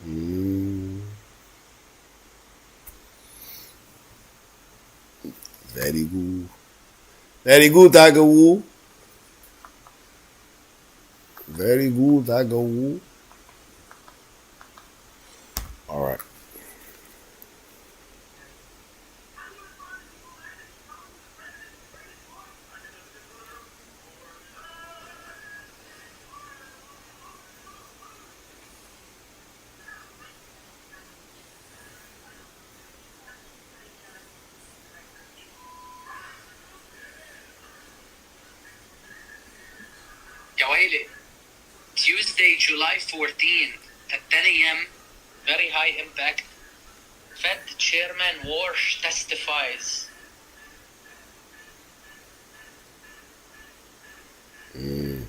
Mm, very good. Very good, Tiger Woo. Very good, Tiger Woo. All right. يا ويلي. Tuesday, July 14th at 10 a.m. Very high impact. Fed Chairman Warsh testifies. Mm.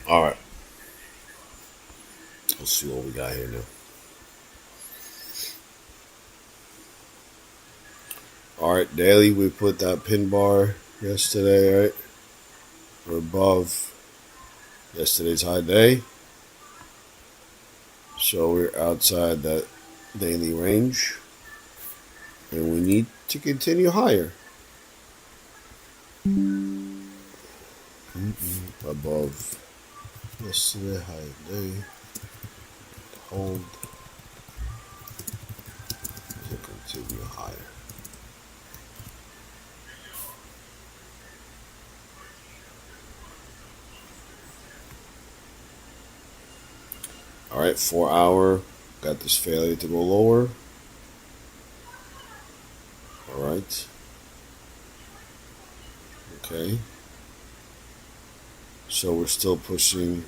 All right. Let's see what we got here now. All right, daily. We put that pin bar yesterday, right? We're above yesterday's high day. So we're outside that daily range. And we need to continue higher. Above yesterday high day. Hold. To continue higher. All right, 4 hour. Got this failure to go lower. All right. Okay. So we're still pushing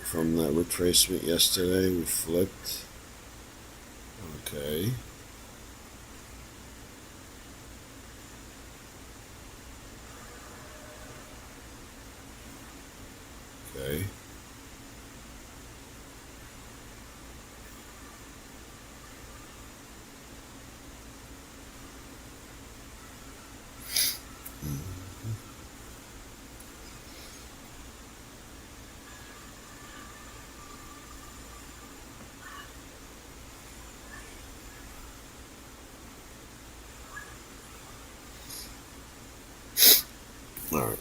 from that retracement yesterday. We flipped. Okay. Okay. All right.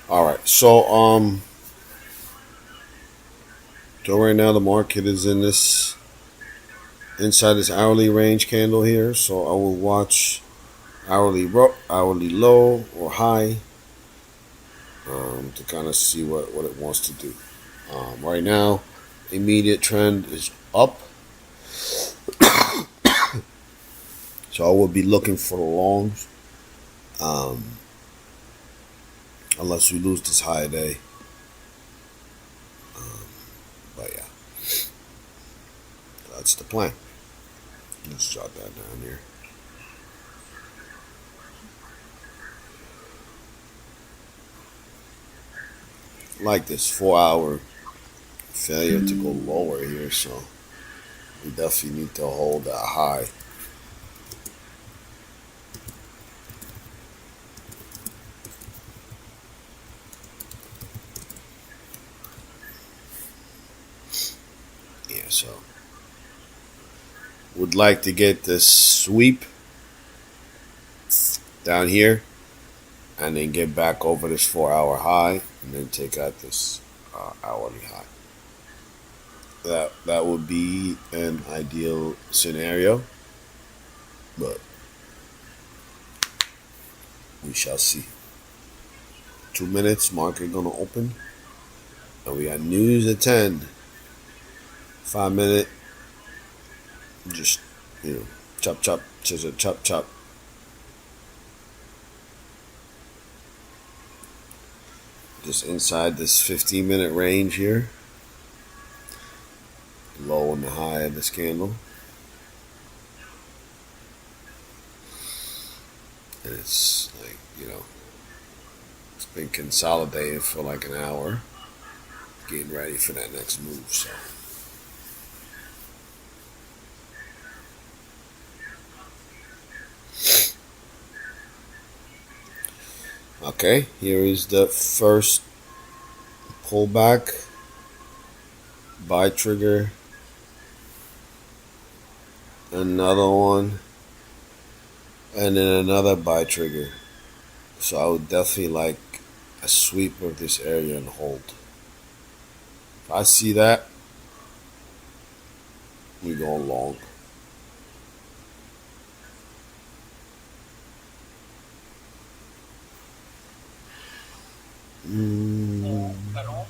All right. So So right now the market is in this inside this hourly range candle here. So I will watch hourly low or high to kind of see what it wants to do. Right now, immediate trend is up. So I will be looking for the longs. Unless we lose this high day. But yeah, that's the plan. Let's jot that down here. Like this 4-hour failure to go lower here, so we definitely need to hold that high. Yeah, so would like to get this sweep down here and then get back over this 4-hour high and then take out this hourly high. That would be an ideal scenario, but we shall see. 2 minutes, market gonna open, and we got news at 10. 5 minute, just chop chop, chisel, chop chop. Just inside this 15-minute range here. Low and the high of this candle. And it's like, it's been consolidating for like an hour. Getting ready for that next move, so. Okay, here is the first pullback. Buy trigger. Another one. And then another buy trigger. So I would definitely like a sweep of this area and hold. If I see that, we go long.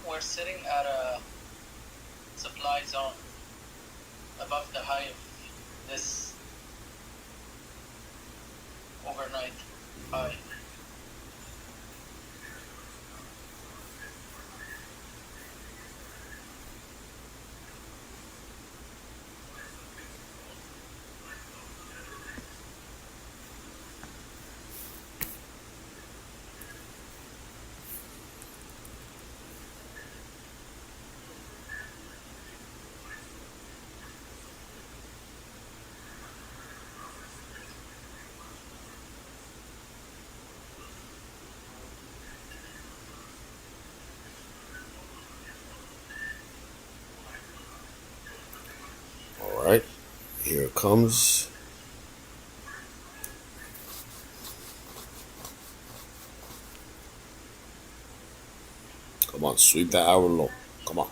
We're sitting at a supply zone above the high of this overnight high. Alright, here it comes. Come on, sweep that hour low. Come on.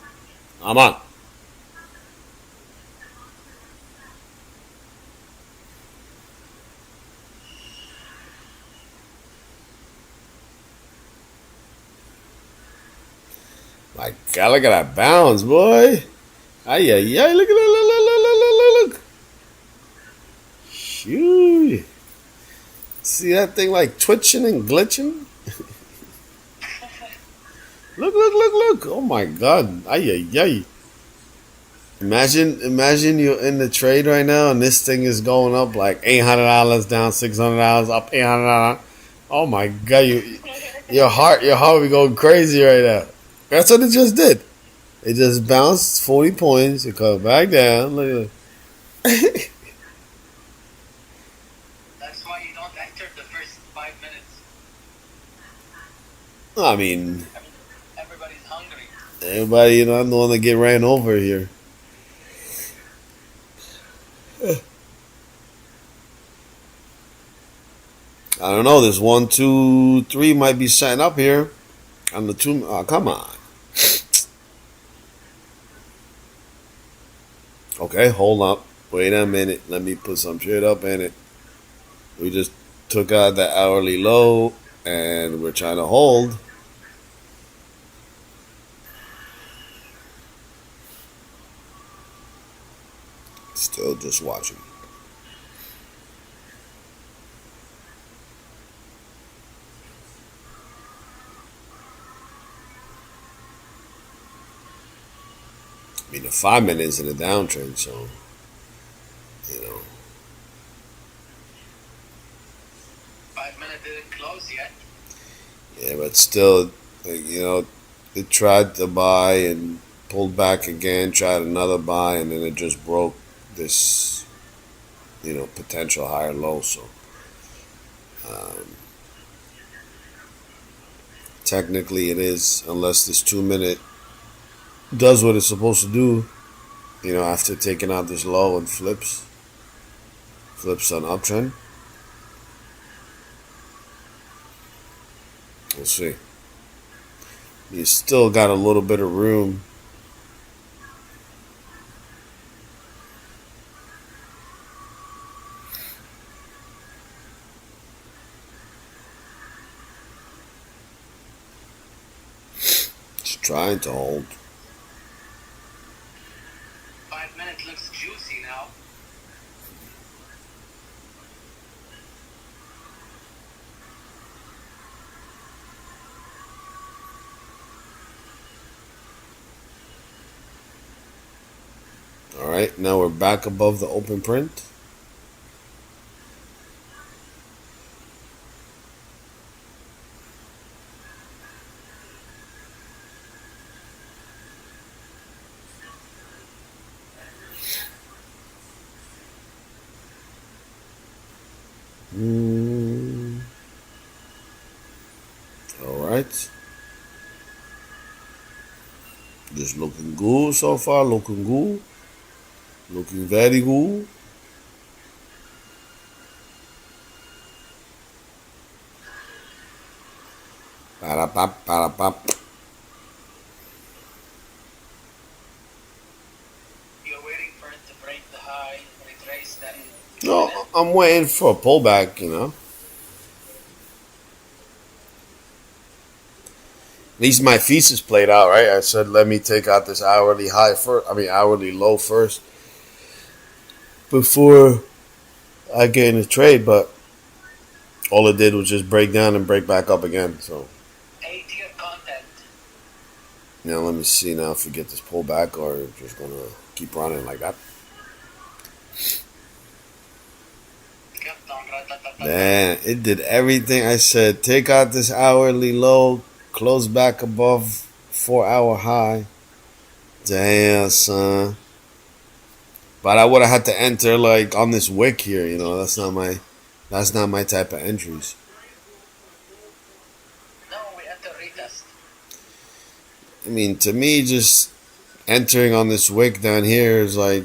Come on. My God, look at that bounce, boy. Ay, ay, ay, look at that, look. Shoot. See that thing like twitching and glitching? Look. Oh my God. Ay, ay, ay. Imagine you're in the trade right now and this thing is going up like $800 down $600 up $800. Oh my God, your heart will be going crazy right now. That's what it just did. It just bounced 40 points. It come back down. Look at That's why you don't enter the first 5 minutes. I mean, Everybody's hungry. everybody, I'm the one that get ran over here. I don't know. This 1, 2, 3 might be setting up here on the 2. Oh, come on. Okay, hold up. Wait a minute. Let me put some shit up in it. We just took out the hourly low and we're trying to hold. Still just watching. I mean, the 5 minute is in a downtrend, so, you know. 5 minute didn't close yet. Yeah, but still, it tried to buy and pulled back again, tried another buy, and then it just broke this, potential higher low. So, um, technically, it is, unless this 2 minute does what it's supposed to do, after taking out this low and flips an uptrend. We'll see. You still got a little bit of room. Just trying to hold. 5 minute looks juicy now. All right, now we're back above the open print. All right. Just looking good so far. Looking good. Looking very good. Parapap, parapap. You're waiting for it to break the high, retrace, then No, join it. I'm waiting for a pullback. At least my thesis played out, right? I said, let me take out this hourly high first. I mean, hourly low first before I get in the trade. But all it did was just break down and break back up again. So A-tier content. now let me see now if we get this pullback or just gonna keep running like that. Kept on Man, it did everything I said. Take out this hourly low, close back above 4 hour high. Damn, son. But I would have had to enter like on this wick here. That's not my type of entries. No, we enter retest. I mean, to me, just entering on this wick down here is like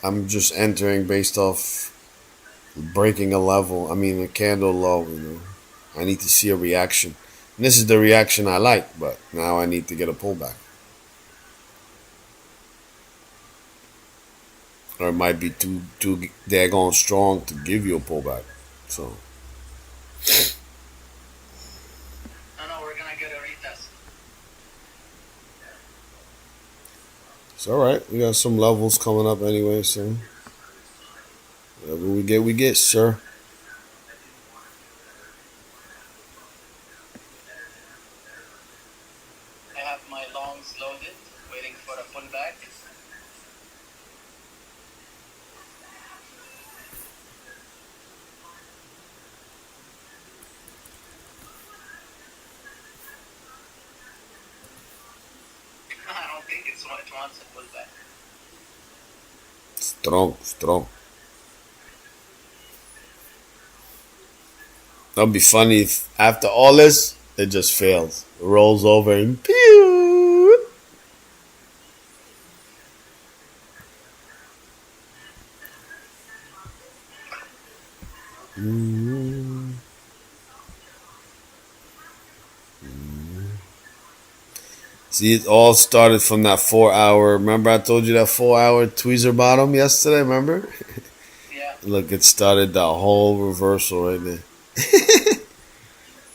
I'm just entering based off breaking a level. I mean, a candle low. I need to see a reaction. And this is the reaction I like, but now I need to get a pullback. Or it might be too daggone strong to give you a pullback. So No, we're gonna get a retest. it's all right. We got some levels coming up anyway, so whatever we get, sir. I have my longs loaded, waiting for a pullback. I don't think it wants a pullback. Strong, strong. That'd be funny if after all this, it just fails. It rolls over and pew. See, it all started from that 4 hour. Remember, I told you that 4 hour tweezer bottom yesterday. Remember? Yeah. Look, it started that whole reversal right there.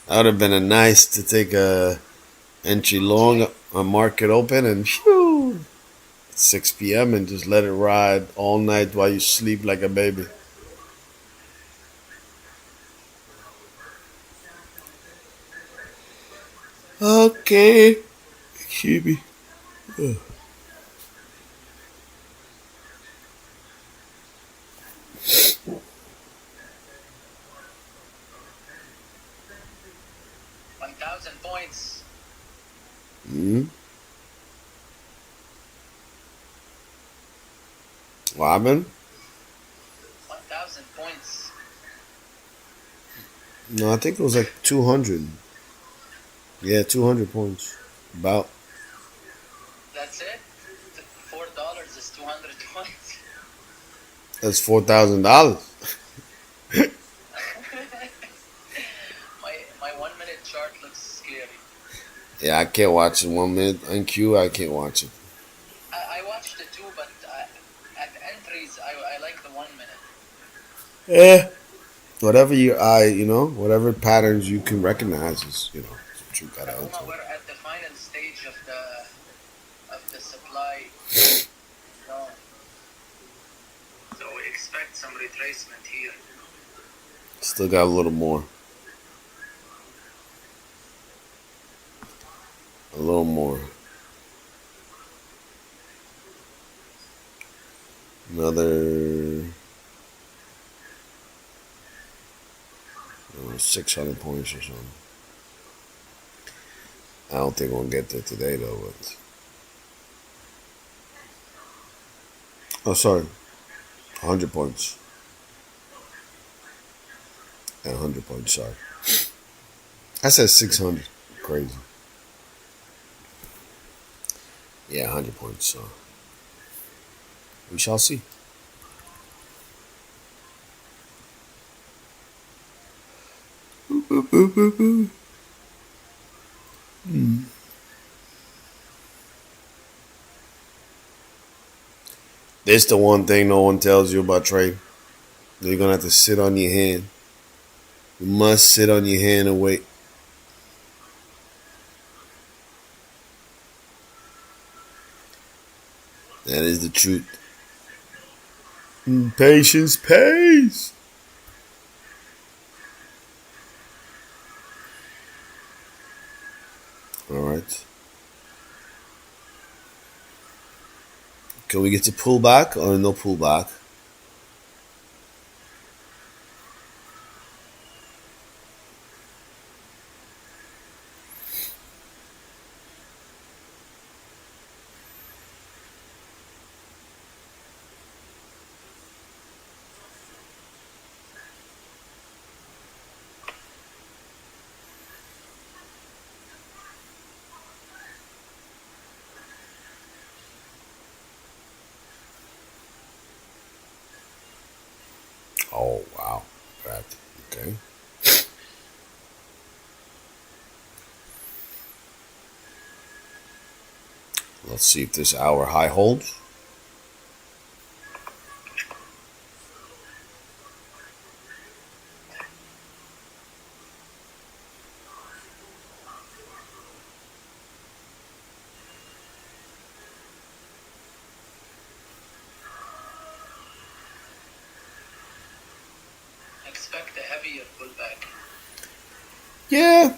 That would have been a nice to take a entry long on market open and phew, 6 p.m. and just let it ride all night while you sleep like a baby. Okay. Excuse me. 1,000 points. Mm-hmm. What happened? 1,000 points. No, I think it was like 200. Yeah, 200 points. About. That's it? $4 is 200 points. That's $4,000. My 1 minute chart looks scary. Yeah, I can't watch it 1 minute on cue. I can't watch it. I watched it too, but at entries, I like the 1 minute. Yeah. Whatever your eye, whatever patterns you can recognize is what you gotta Rahuma, enter. we're at the final stage of the supply. No. So expect some retracement here. Still got a little more. A little more. Another 600 points or something. I don't think we'll get there today though. But oh, sorry, 100 points. Yeah, 100 points. Sorry, I said 600. Crazy. Yeah, 100 points. So we shall see. This the one thing no one tells you about trade. You're gonna have to sit on your hand. You must sit on your hand and wait. That is the truth. Patience pays. All right. Can we get to pullback or no pullback? Oh wow, that okay. Let's see if this hour high holds. Expect a heavier pullback. Yeah,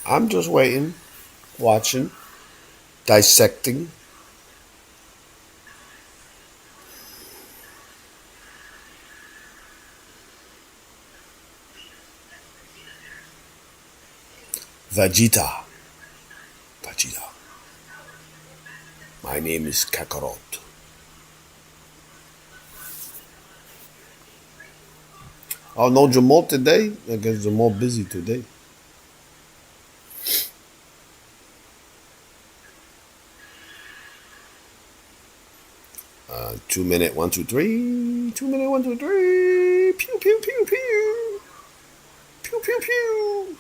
I'm just waiting, watching, dissecting. Vegeta. Vegeta. My name is Kakarot. Oh, no Jamal today? I guess Jamal busy today. 2 minute, 1, 2, 3. 2 minute, 1, 2, 3. Pew, pew, pew, pew. Pew, pew, pew.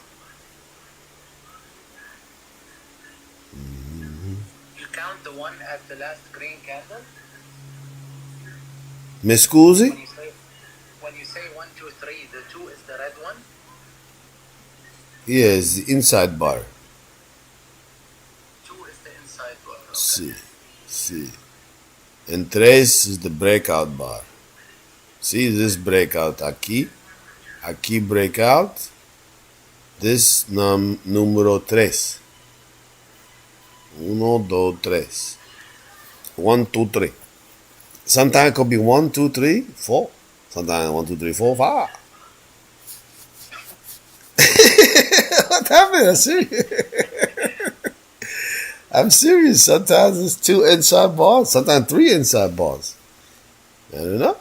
the one at the last green candle? Mi scusi? When you say 1, 2, 3, the 2 is the red one? Yes, the inside bar. 2 is the inside bar. Okay. See, see. And tres is the breakout bar. See this breakout aquí? Aquí breakout. This número tres. Uno, dos, tres. 1, 2, 3. Sometimes it could be 1, 2, 3, 4. Sometimes 1, 2, 3, 4, 5. What happened? I'm serious. I'm serious. Sometimes it's 2 inside bars. Sometimes 3 inside bars. I don't know.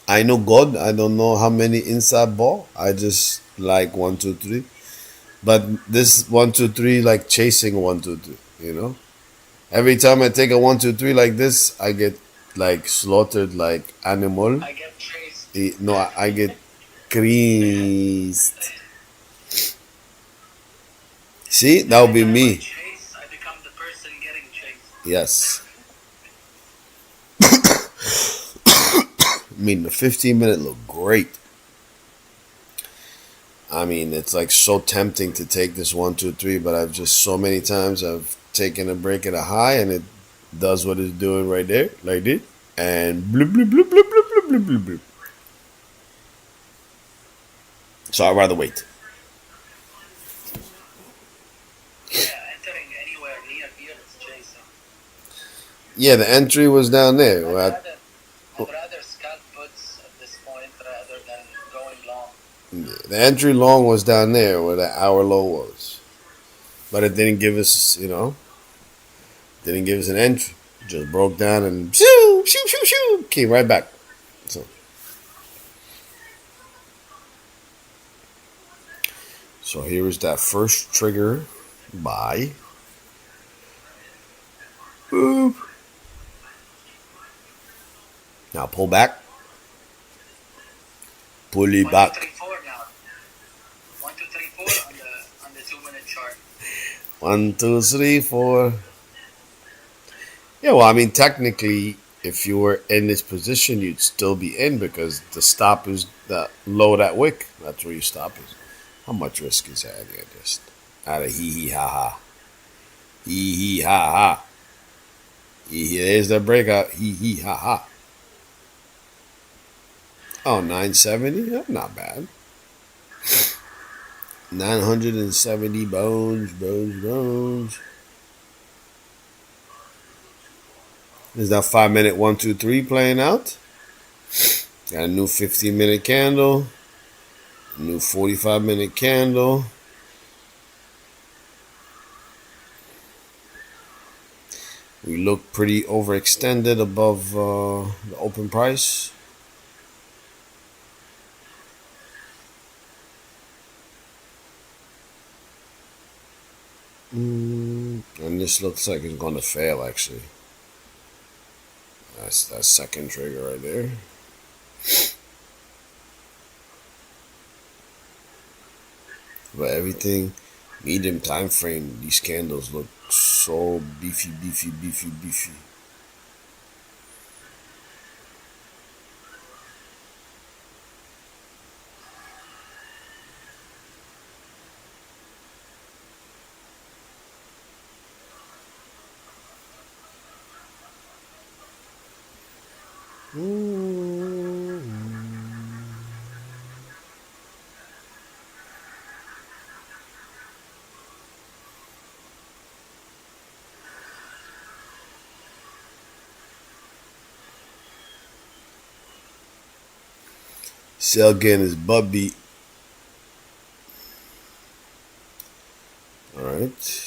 I know God. I don't know how many inside ball. I just like 1, 2, 3. But this 1, 2, 3 like chasing 1, 2, 3. You know. Every time I take a 1, 2, 3 like this, I get like slaughtered like animal. I get chased. No, I get creased. See, that would be me. Chase, I become the person getting chased. Yes. I mean, the 15-minute looked great. I mean, it's like so tempting to take this 1, 2, 3, but I've just so many times I've taken a break at a high and it does what it's doing right there, like this, and bloop, bloop, bloop, bloop, bloop, bloop, bloop, bloop, bloop. So I'd rather wait. Yeah, entering anywhere near here is chasing. Yeah, the entry was down there. I'd rather scalp puts at this point rather than going long. The entry long was down there where the hour low was. But it didn't give us, didn't give us an entry. Just broke down and shoo, shoo, shoo, shoo, came right back. So here is that first trigger buy. Boop. Now pull back. Pull it back. 1, 2, 3, 4 now. 1, 2, 3, 4 on the 2-minute chart. 1, 2, 3, 4. Yeah, well, I mean, technically, if you were in this position, you'd still be in because the stop is that low that wick. That's where your stop is. How much risk is that? Just out of hee hee ha ha. Hee hee ha ha. There's the breakout. Hee hee ha ha. Oh, 970? That's not bad. 970 bones. Is that 5-minute 1, 2, 3 playing out? Got a new 15-minute candle. New 45-minute candle. We look pretty overextended above the open price. And this looks like it's going to fail, actually. That's that second trigger right there. But everything, medium time frame, these candles look so beefy. Sell getting his butt beat. All right.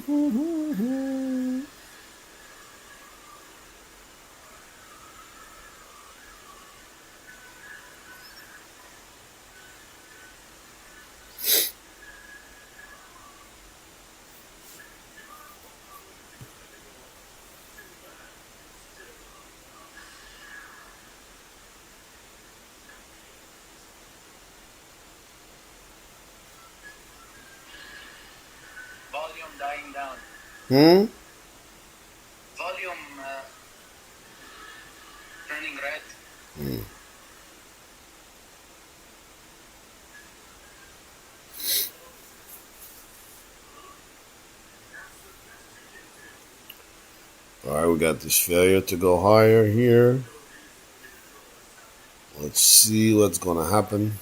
Volume dying down. Hmm? Volume turning red. Hmm. Alright, we got this failure to go higher here. Let's see what's gonna happen.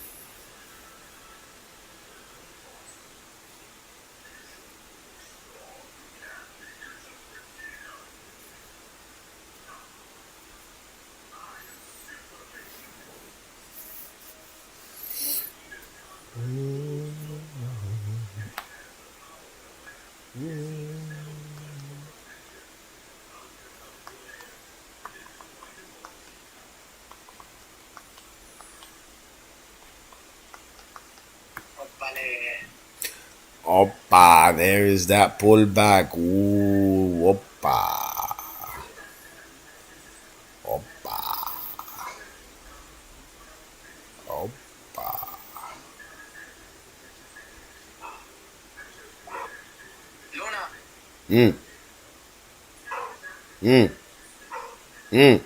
Oppale. Oppa, there is that pullback. Ooh, oppa. Oppa. Oppa. Luna. Mm. Mm. Mm.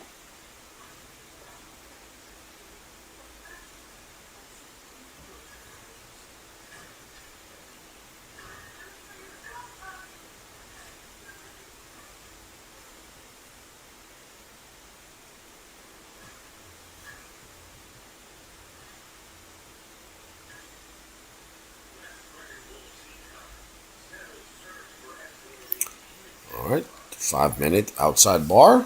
Alright, 5 minute outside bar.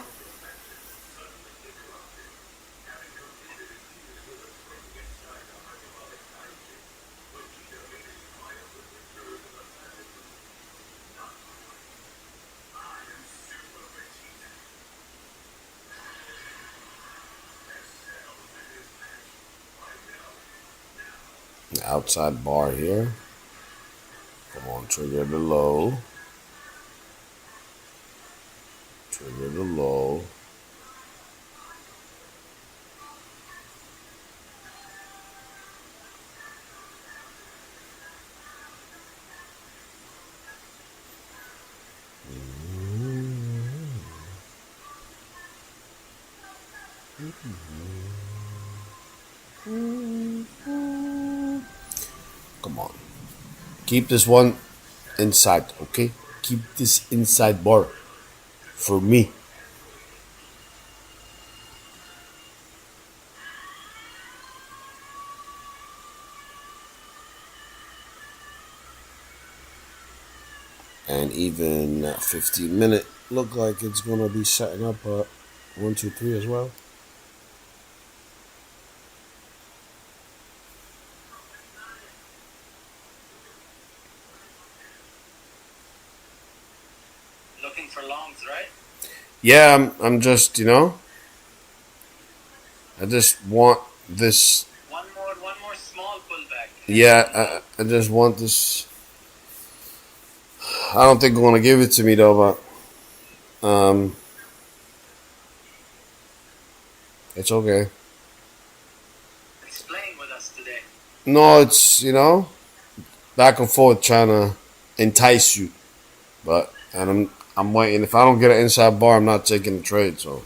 Outside bar here. Come on, trigger the low. Trigger the low. Come on. Keep this one inside, okay? Keep this inside bar for me. And even 15 minute look like it's gonna be setting up a 1, 2, 3 as well. Looking for longs, right? Yeah, I'm just, I just want this. One more small pullback. Yeah, I just want this. I don't think they're gonna give it to me though, but it's okay. It's playing with us today. No, it's back and forth trying to entice you, but and I'm waiting. If I don't get an inside bar, I'm not taking the trade. So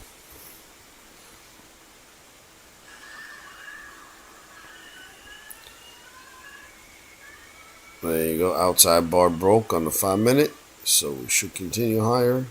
there you go. Outside bar broke on the 5 minute, so we should continue higher.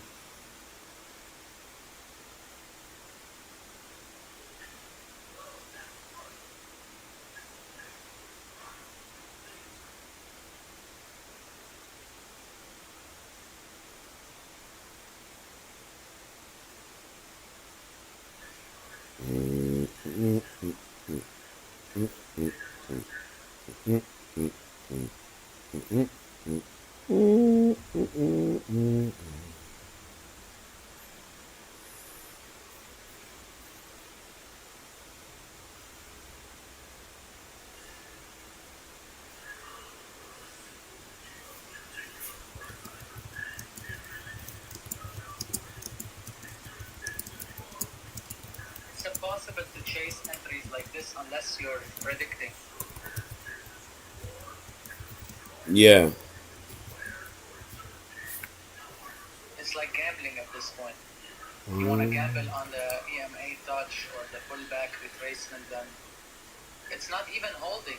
impossible to chase entries like this unless you're predicting. Yeah. It's like gambling at this point. You want to gamble on the EMA touch or the pullback retracement, then it's not even holding.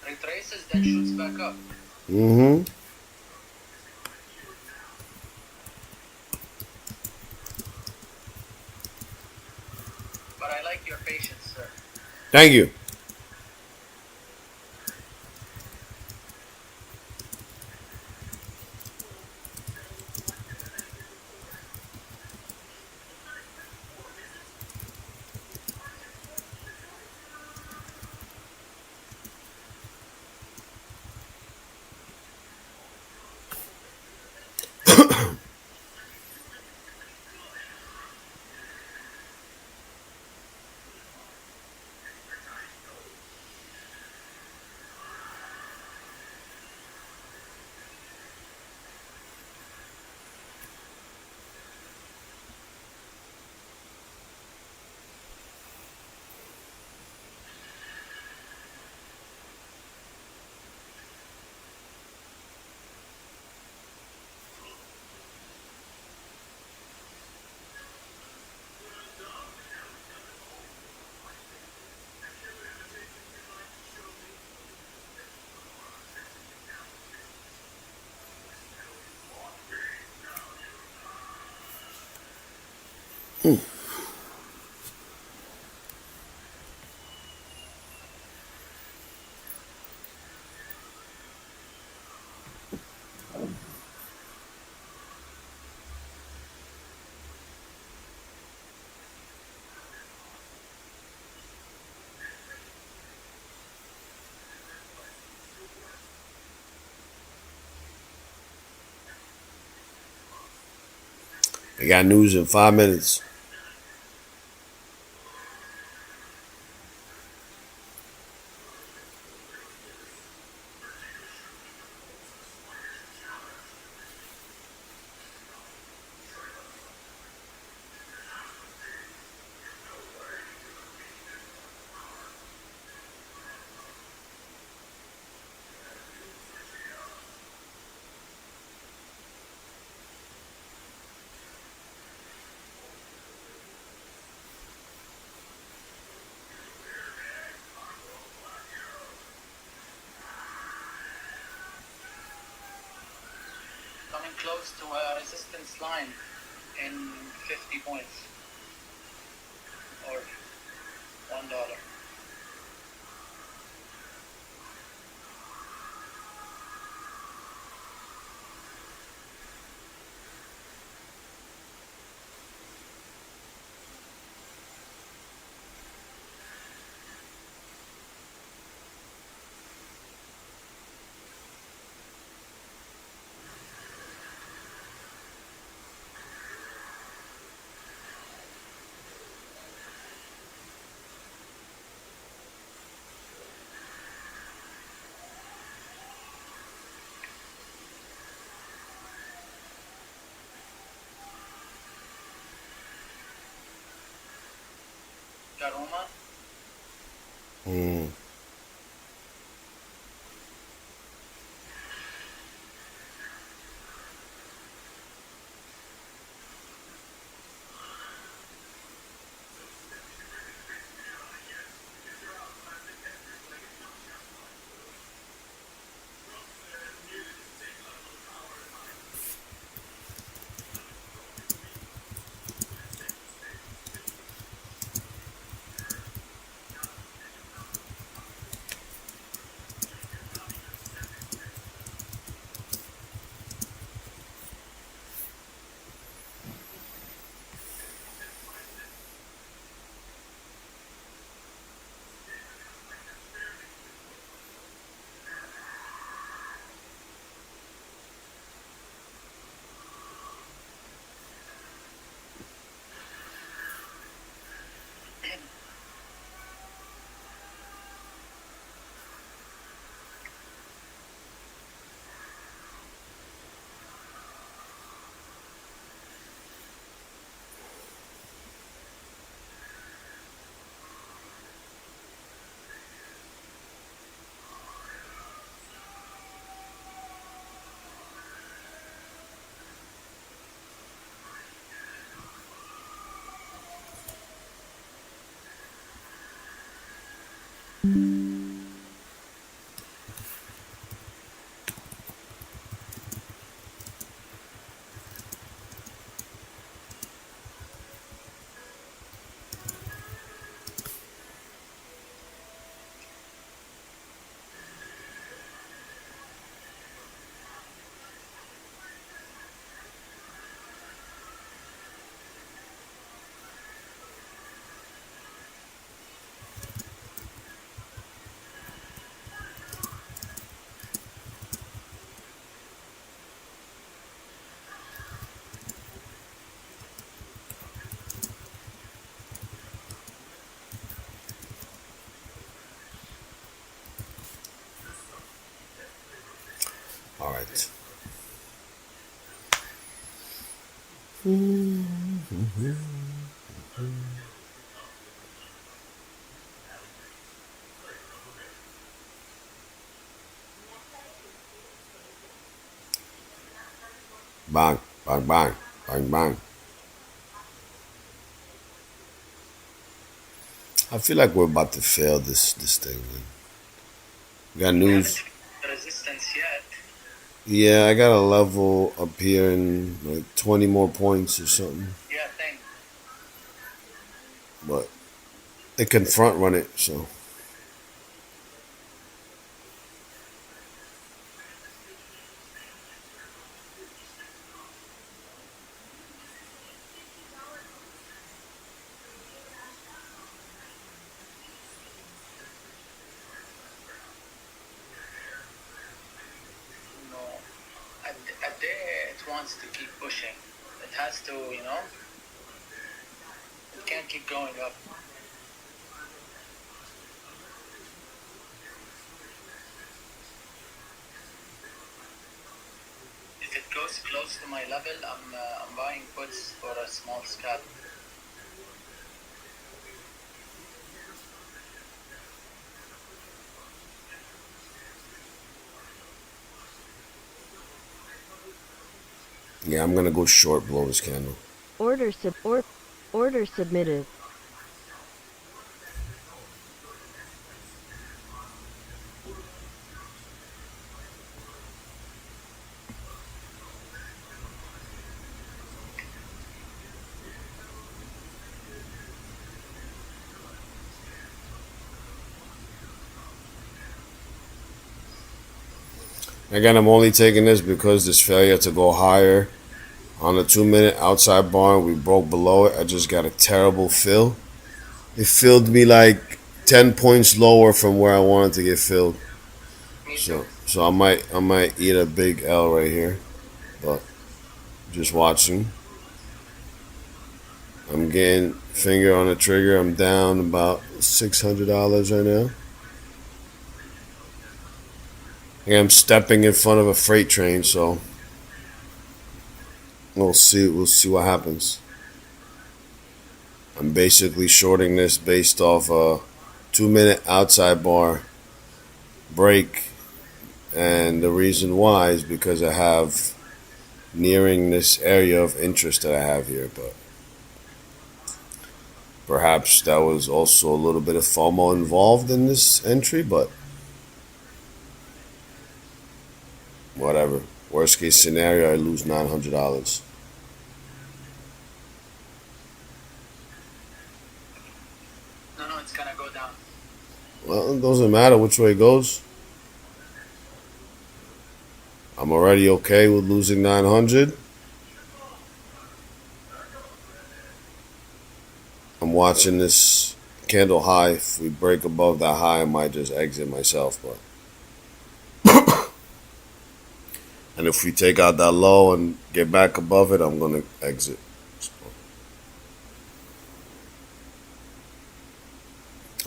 Retraces, then shoots back up. Mm-hmm. But I like your patience, sir. Thank you. I got news in 5 minutes. Coming close to a resistance line in 50 points or $1. Garuma, Mm. All right. Bang, bang, bang, bang, bang. I feel like we're about to fail this thing, man. We got We haven't news. hit the resistance yet. Yeah, I got a level up here in like 20 more points or something. Yeah, thank. But it can front run it, so No, at day it wants to keep pushing. It has to, it can't keep going up. If it goes close to my level, I'm buying puts for a small scalp. yeah, I'm gonna go short below this candle. Order submitted. Again, I'm only taking this because this failure to go higher on the 2 minute outside bar, we broke below it. I just got a terrible fill. It filled me like 10 points lower from where I wanted to get filled. Me too. So I might eat a big L right here, but just watching. I'm getting finger on the trigger. I'm down about $600 right now. And I'm stepping in front of a freight train, so we'll see. We'll see what happens. I'm basically shorting this based off a 2 minute outside bar break, and the reason why is because I have nearing this area of interest that I have here, but perhaps that was also a little bit of FOMO involved in this entry, but whatever. Worst case scenario, I lose $900. No, it's gonna go down. Well, it doesn't matter which way it goes. I'm already okay with losing 900. I'm watching this candle high. If we break above that high, I might just exit myself, but and if we take out that low and get back above it, I'm gonna exit.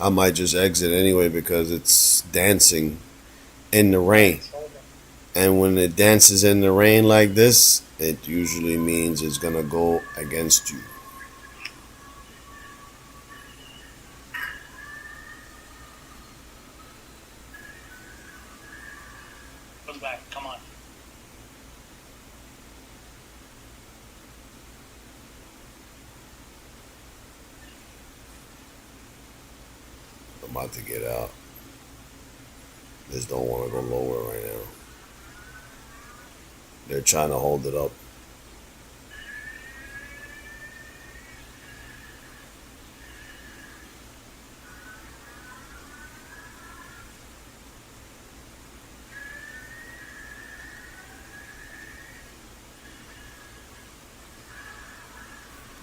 I might just exit anyway because it's dancing in the rain. It's holding. And when it dances in the rain like this, it usually means it's gonna go against you. Pull back. Come on. I'm about to get out. Just don't want to go lower right now. They're trying to hold it up.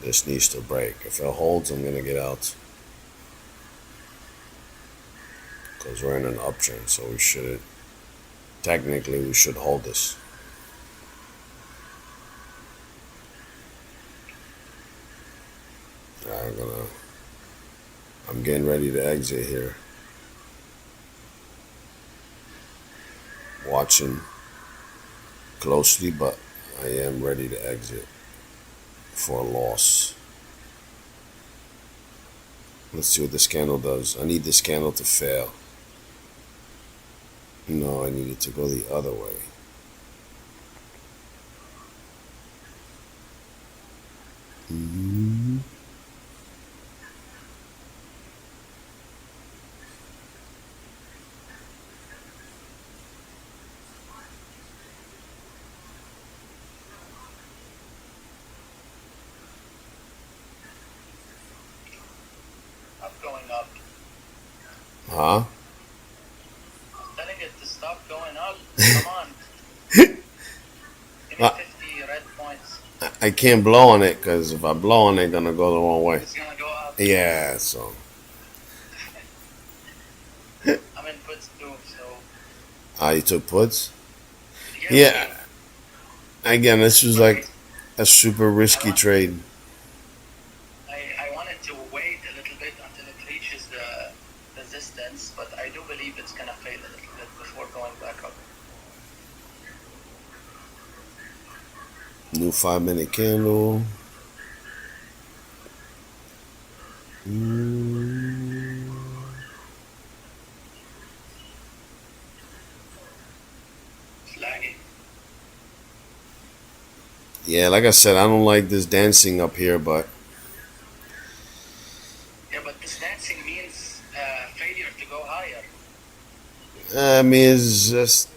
This needs to break. If it holds, I'm gonna get out because we're in an uptrend, so we should technically we should hold this. I'm getting ready to exit here. Watching closely, but I am ready to exit for a loss. Let's see what this candle does. I need this candle to fail. No, I need it to go the other way. Mm-hmm. I'm going up. Huh? I'm telling it to stop going up. Come on. Give me 50 red points. I can't blow on it because if I blow on it, it's gonna go the wrong way. It's gonna go up. Yeah, so. I'm in puts too, so. You took puts? Yeah. Again, this was like a super risky trade. I wanted to wait a little bit until it reaches the resistance, but I do believe it's gonna fail a little bit before going back up. New 5-minute candle. It's lagging. Yeah, like I said, I don't like this dancing up here, but Yeah, but this dancing means failure to go higher. I mean, it's just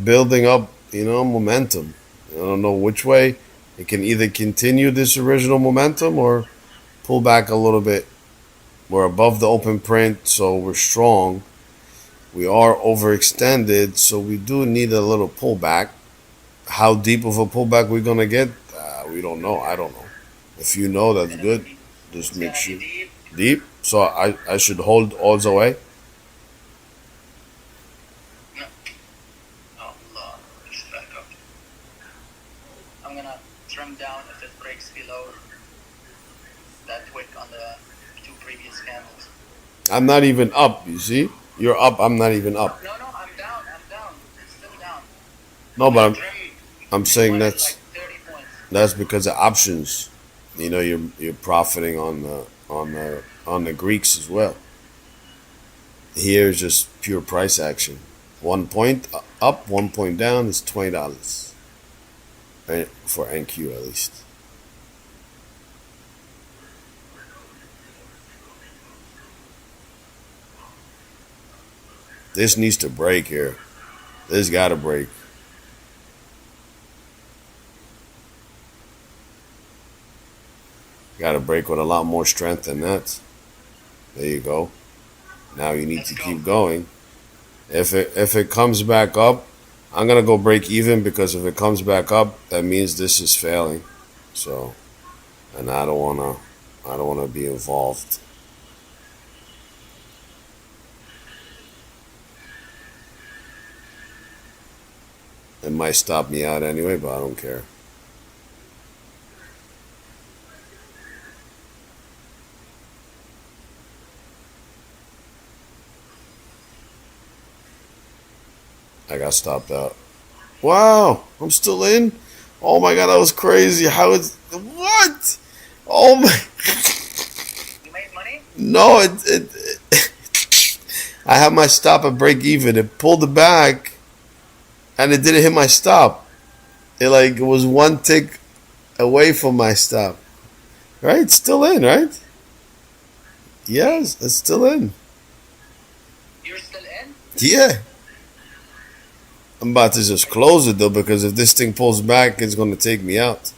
building up, momentum. I don't know which way. It can either continue this original momentum or pull back a little bit. We're above the open print, so we're strong. We are overextended, so we do need a little pullback. How deep of a pullback we're gonna get, we don't know. I don't know. If you know, that's good. Just make sure deep. So I should hold all the way. No. Oh, Lord. It's back up. I'm gonna trim down if it breaks below that wick on the two previous candles. I'm not even up. You see, you're up. I'm not even up. No, I'm down. It's still down. No, but Trim I'm saying like that's 30 points. that's because of options. You're profiting on the Greeks as well. Here is just pure price action. 1 point up, 1 point down is $20 for NQ at least. This needs to break here. This got to break. Got to break with a lot more strength than that. There you go. Now you need to keep going. If it comes back up, I'm gonna go break even because if it comes back up, that means this is failing. So, and I don't wanna be involved. It might stop me out anyway, but I don't care. I got stopped out. Wow, I'm still in. Oh my god, that was crazy. How is what? Oh my. You made money? No, I have my stop at break even. It pulled it back, and it didn't hit my stop. It was one tick away from my stop. Right? It's still in, right? Yes, it's still in. You're still in? Yeah. I'm about to just close it though because if this thing pulls back, it's gonna take me out.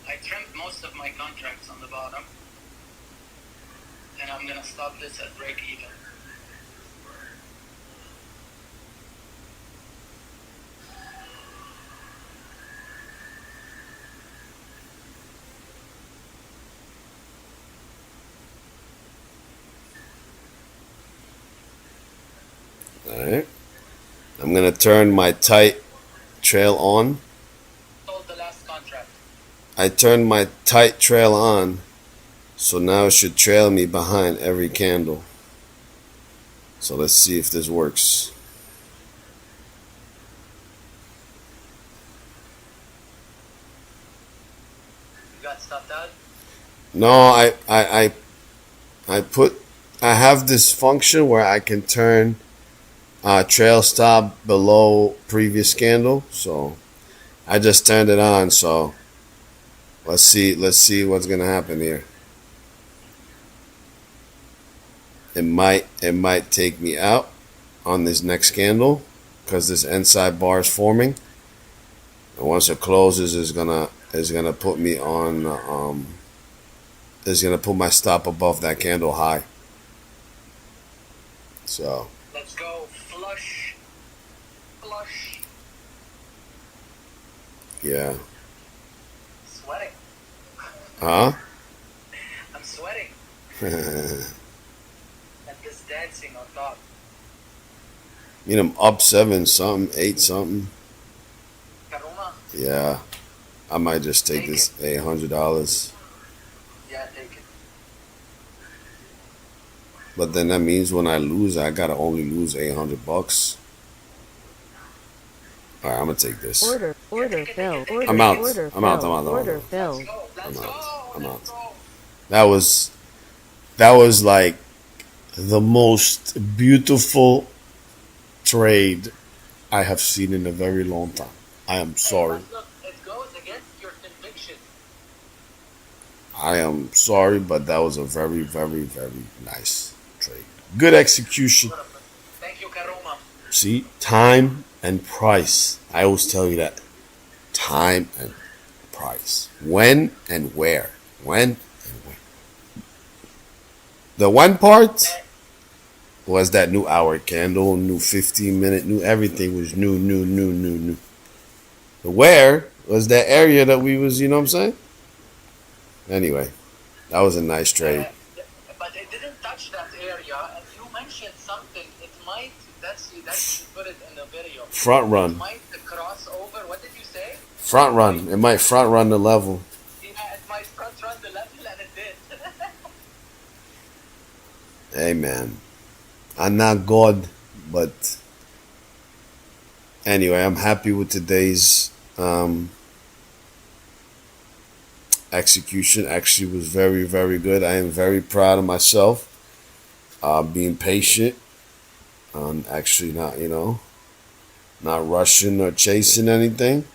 I trimmed most of my contracts on the bottom, and I'm gonna stop this at break even. Alright. I'm gonna turn my tight trail on. Sold the last contract. I turned my tight trail on, so now it should trail me behind every candle. So let's see if this works. You got stopped out? No, I put I have this function where I can turn trail stop below previous candle. So I just turned it on. So let's see what's gonna happen here. It might take me out on this next candle because this inside bar is forming. And once it closes, it's gonna put me on. It's gonna put my stop above that candle high. So Let's go. Flush. Flush. yeah, Sweating. huh? I'm sweating. And this dancing on top. You know, I'm up 7 something, 8 something. Karuma? Yeah, I might just take this $800. Yeah, take it. But then that means when I lose, I gotta only lose $800. All right, I'm gonna take this. Order filled. I'm out. Order I'm out. I'm filled. out. Order Let's filled. go. Let's I'm go. out. I'm Let's out. go. That was like the most beautiful trade I have seen in a very long time. I am sorry. But look, it goes against your conviction. I am sorry, but that was a very, very, very nice trade. Good execution. Thank you, Karuma. See, time and price. I always tell you that. Time and price. When and where. When and where. The one part was that new hour candle, new 15-minute, new everything was new. The where was that area that we was, you know what I'm saying? Anyway, that was a nice trade. But it didn't touch that area, and you mentioned something. It might. That you put it in the video. Front It run. might cross over. What did you say? Front run. It might front run the level. Yeah, it might front run the level, and it did. Hey man, I'm not God, but anyway, I'm happy with today's execution. Actually, was very, very good. I am very proud of myself. Being patient, actually not, not rushing or chasing anything.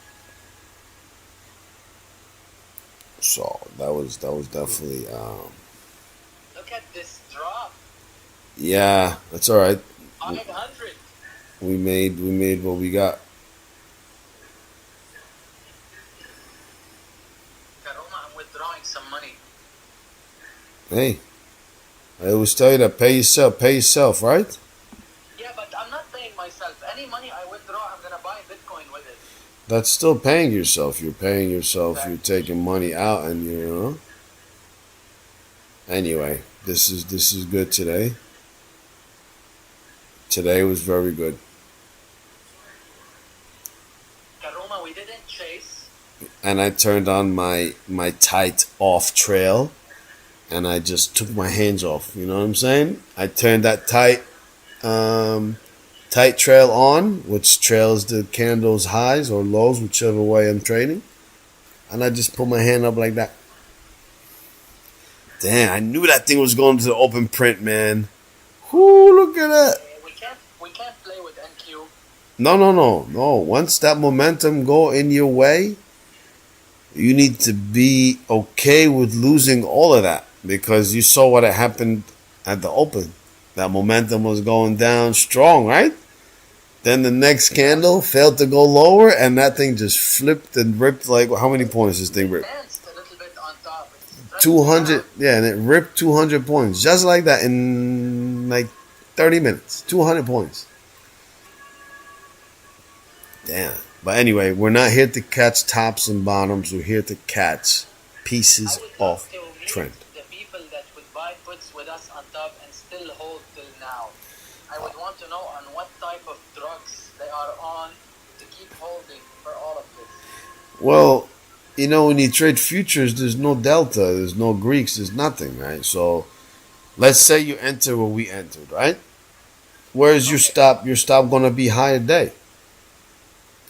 So that was definitely, Look at this drop. yeah, that's all right. 500. We made what we got. Karuma, I'm withdrawing some money. Hey, I always tell you that pay yourself, right? Yeah, but I'm not paying myself. Any money I withdraw, I'm gonna buy Bitcoin with it. That's still paying yourself. You're paying yourself. You're taking money out, and Anyway, this is good today. Today was very good. Karuma, we didn't chase. And I turned on my tight off trail, and I just took my hands off. You know what I'm saying? I turned that tight trail on, which trails the candle's highs or lows, whichever way I'm trading, and I just put my hand up like that. Damn, I knew that thing was going to the open print, man. Whoo, look at that. We can't play with NQ. No. Once that momentum go in your way, You need to be okay with losing all of that because you saw what had happened at the open. That momentum was going down strong, right? Then the next candle failed to go lower, and that thing just flipped and ripped. Like, how many points this thing ripped? Danced a little bit on top. It stretched 200, out. yeah, and it ripped 200 points just like that in like 30 minutes. 200 points. Damn. But anyway, we're not here to catch tops and bottoms. We're here to catch I pieces would love of to meet trend. the people that would buy puts with us on top and still hold till now. I would want to know on what type of drugs they are on to keep holding for all of this. Well, when you trade futures, there's no delta, there's no Greeks, there's nothing, right? So let's say you enter where we entered, right? Where's your Okay. stop? Your stop going to be higher day.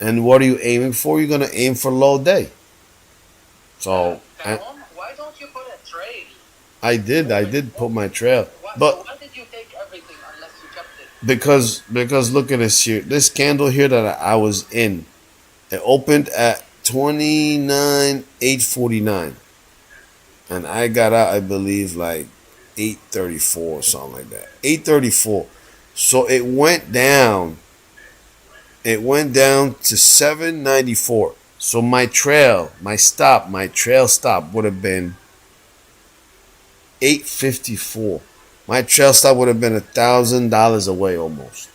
And what are you aiming for? You're going to aim for low day. So Why don't you put a trail? I did put my trail, So but why did you take everything unless you kept it? because look at this here. This candle here that I was in, it opened at 29,849, and I got out, I believe, like 834 or something like that. 834. So it went down. It went down to 794. So my trail stop would have been 854. My trail stop would have been $1,000 away almost.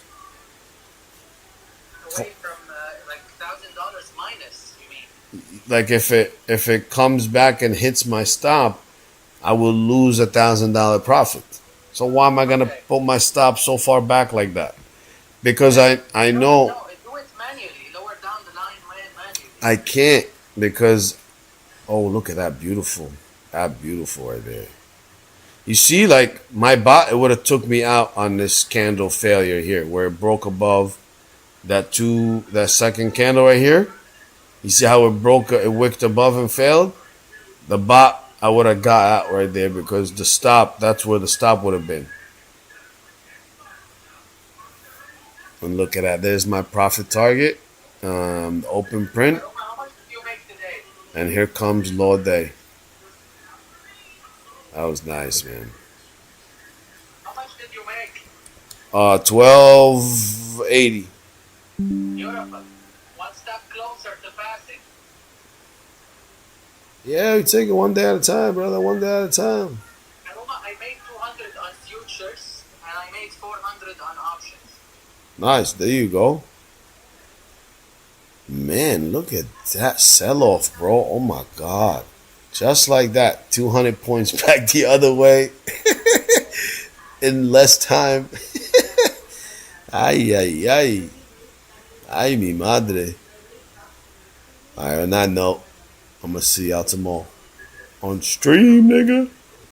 Away from like $1,000 minus, you mean? Like if it comes back and hits my stop, I will lose $1,000 profit. So why am I gonna Okay. put my stop so far back like that? Because I No, know no, do it manually. Lower down the line manually. I can't because look at that beautiful right there. You see, like my bot, it would have took me out on this candle failure here, where it broke above that second candle right here. You see how it wicked above and failed. The bot, I would have got out right there because that's where the stop would have been. And look at that. There's my profit target, open print, How much did you make today? and here comes low day. That was nice, man. How much did you make? 1280. Beautiful. One step closer to passing. Yeah, we take it one day at a time, brother. One day at a time. Aroma, I made 200 on futures and I made 400 on options. Nice. There you go. Man, look at that sell off, bro. Oh my God. Just like that. 200 points back the other way in less time. Ay, ay, ay. Ay, mi madre. All right, on that note, I'm going to see y'all tomorrow on stream, nigga.